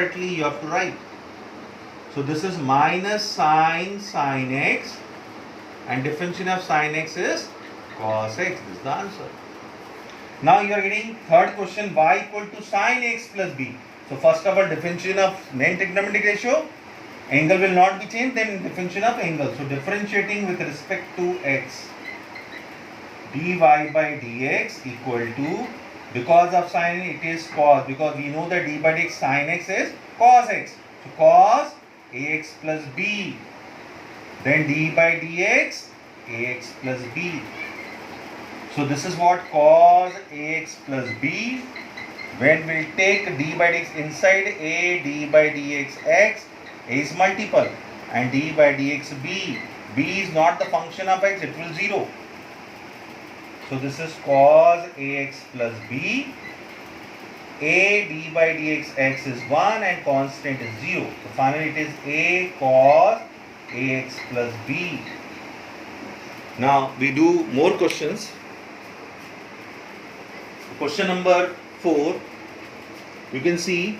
separately you have to write. So this is minus sine x, and differentiation of sine x is cos x. This is the answer. Now you are getting third question, y equal to sine x plus b. So first of all, differentiation of main trigonometric ratio, angle will not be changed, then differentiation of angle. So differentiating with respect to x, dy by dx equal to, because of sine it is cos, because we know that d by dx sine x is cos x. So cos ax plus b, then d by dx ax plus b. So this is what cos ax plus b. When we take d by dx inside a, d by dx x, a is multiple, and d by dx b, b is not the function of x, it will 0. So this is cos ax plus b. A d by dx x is 1 and constant is 0. So finally it is a cos ax plus b. Now we do more questions. Question number 4. You can see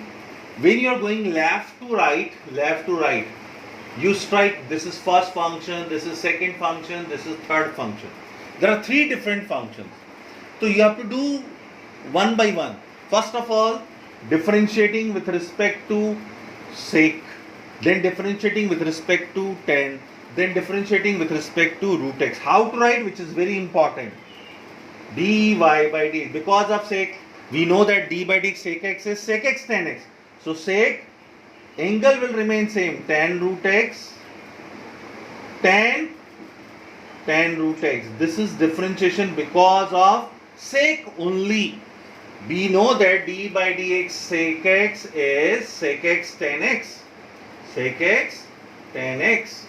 when you are going left to right, you strike this is first function, this is second function, this is third function. There are 3 different functions. So you have to do one by one. First of all, differentiating with respect to sec, then differentiating with respect to tan, then differentiating with respect to root x. How to write, which is very important. dy by dx, because of sec, we know that d by dx sec x is sec x tan x. So sec, angle will remain same, tan root x, tan root x. This is differentiation because of sec only. We know that d by dx sec x is sec x tan x. Sec x tan x.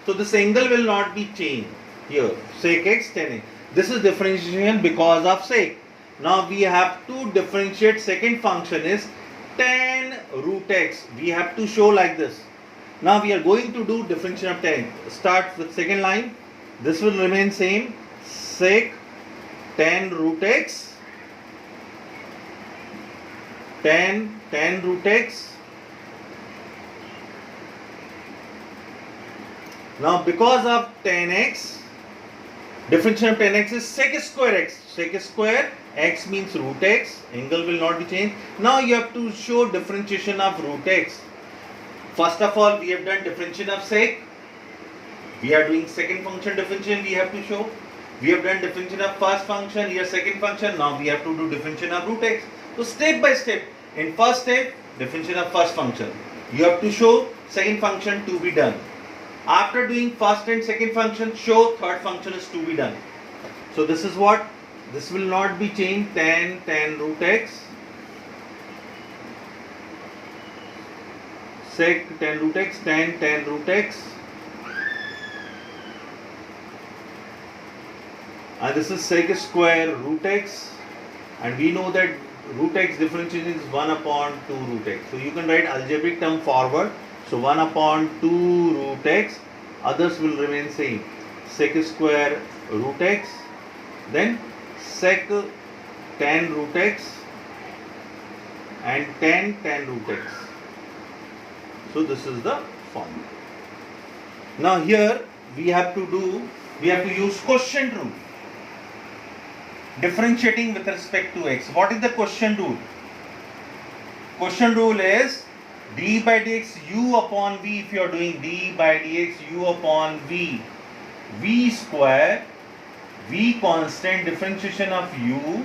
So this angle will not be changed here. Sec x tan x. This is differentiation because of sec. Now we have to differentiate. Second function is tan root x. We have to show like this. Now we are going to do differentiation of tan. Start with second line. This will remain same. Sec tan root x. Tan root x. Now because of tan x, differentiation of tan x is sec square x. Sec square x means root x. Angle will not be changed. Now you have to show differentiation of root x. First of all, we have done differentiation of sec. We are doing second function differentiation. We have to show. We have done differentiation of first function. Here second function. Now we have to do differentiation of root x. So step by step. In first step, differentiation of first function. You have to show second function to be done. After doing first and second function, show third function is to be done. So this is what, this will not be changed. Tan root x, sec tan root x, tan root x, and this is sec square root x, and we know that root x differentiation is 1 upon 2 root x. So you can write algebraic term forward. So 1 upon 2 root x, others will remain same. Sec square root x, then sec tan root x and tan root x. So this is the formula. Now here we have to use quotient rule. Differentiating with respect to x. What is the quotient rule? Quotient rule is d by dx u upon v. If you are doing d by dx u upon v, v square, v constant differentiation of u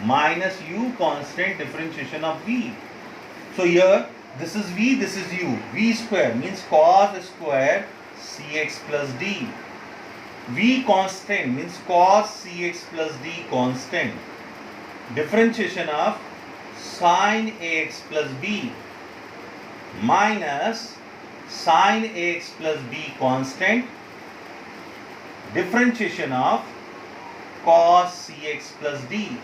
minus u constant differentiation of v. So here this is v, this is u. V square means cos square cx plus d. V constant means cos cx plus d constant. Differentiation of sin ax plus b minus sin ax plus b constant. Differentiation of cos cx plus d.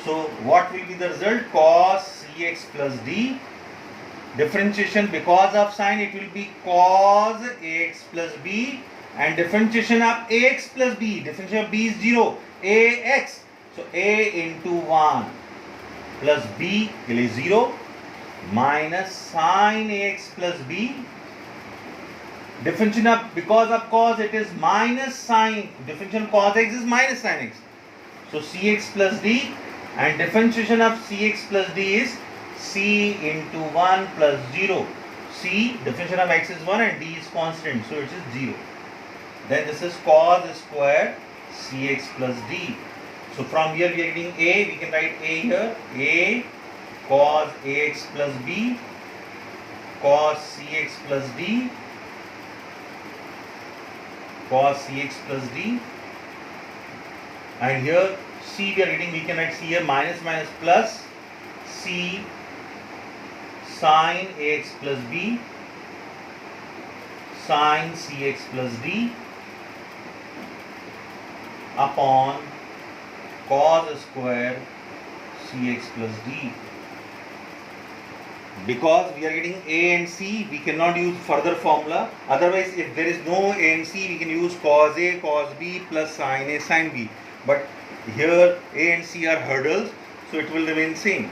So what will be the result? Cos cx plus d. Differentiation because of sin, it will be cos ax plus b, and differentiation of ax plus b, differentiation of b is 0, ax. So a into 1 plus b is 0, minus sine ax plus b. Differentiation of, because of cos it is minus sine, differentiation of cos x is minus sine x. So cx plus d, and differentiation of cx plus d is c into 1 plus 0. C, differentiation of x is 1 and d is constant, so it is 0. Then this is cos square cx plus d. So from here we are getting a, we can write a here, a cos ax plus b, cos cx plus d, cos cx plus d, and here c we are getting, we can write c here minus minus plus c sin ax plus b, sin cx plus d upon cos square cx plus d. Because we are getting a and c, we cannot use further formula. Otherwise, if there is no a and c, we can use cos a, cos b plus sin a, sin b. But here a and c are hurdles, so it will remain same.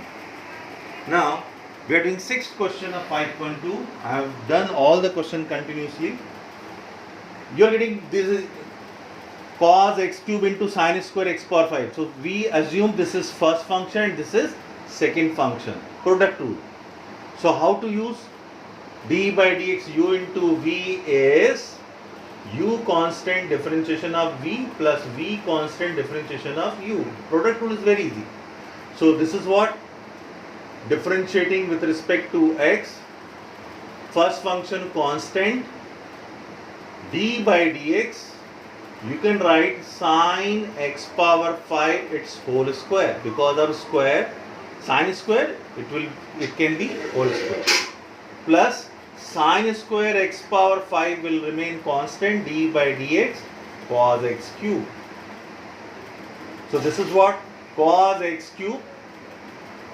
Now, we are doing sixth question of 5.2. I have done all the question continuously. You are getting, this is cos x cube into sin square x power 5. So we assume this is first function and this is second function. Product rule. So how to use d by dx u into v is u constant differentiation of v plus v constant differentiation of u. Product rule is very easy. So this is what, differentiating with respect to x, first function constant, d by dx, you can write sin x power 5 its whole square. Because of square, sin square, it can be whole square, plus sin square x power 5 will remain constant, d by dx cos x cube. So this is what, cos x cube,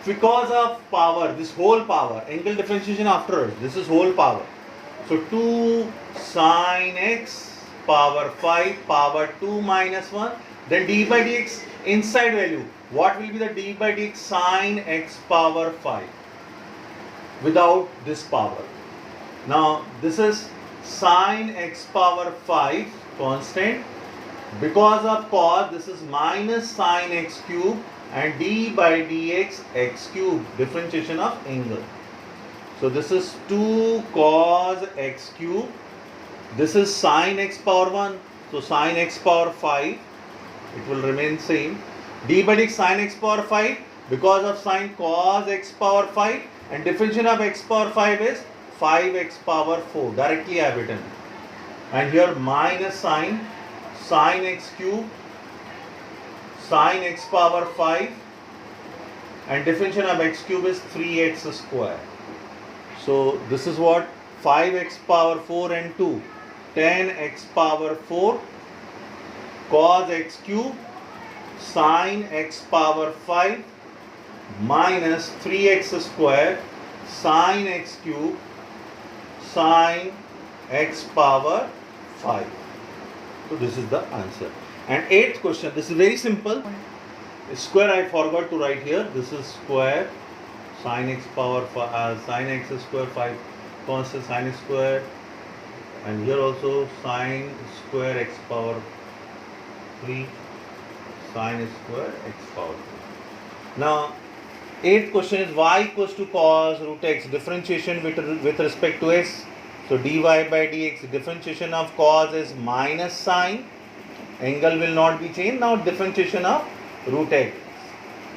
because of power, this whole power, angle differentiation afterwards, this is whole power. So 2 sin x power 5 power 2 minus 1, then d by dx inside value. What will be the d by dx sin x power 5 without this power? Now this is sin x power 5 constant, because of cos this is minus sin x cube, and d by dx x cube, differentiation of angle. So this is 2 cos x cube, this is sin x power 1, so sin x power 5, it will remain same, d by dx sin x power 5, because of sin cos x power 5, and differentiation of x power 5 is 5x power 4, directly I have written. And here minus sin x cube, sin x power 5, and differentiation of x cube is 3x square. So this is what, 5x power 4 and 2, 10x power 4 cos x cube sin x power 5 minus 3x square sin x cube sin x power 5. So this is the answer. And eighth question, this is very simple. Square I forgot to write here. This is square sin x power sin x square 5 constant sin x square, and here also sin square x power 3 sin square x power 3. Now eighth question is y equals to cos root x, differentiation with respect to x. So dy by dx, differentiation of cos is minus sine, angle will not be changed. Now differentiation of root x,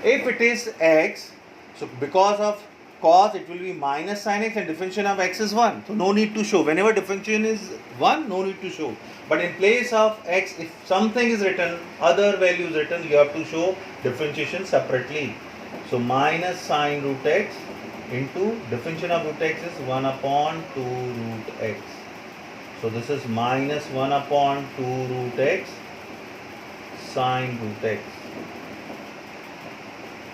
if it is x, so because of cos it will be minus sin x, and differentiation of x is 1, so no need to show. Whenever differentiation is 1, no need to show. But in place of x, if something is written, other value is written, you have to show differentiation separately. So minus sine root x into differentiation of root x is 1 upon 2 root x. So this is minus 1 upon 2 root x sine root x.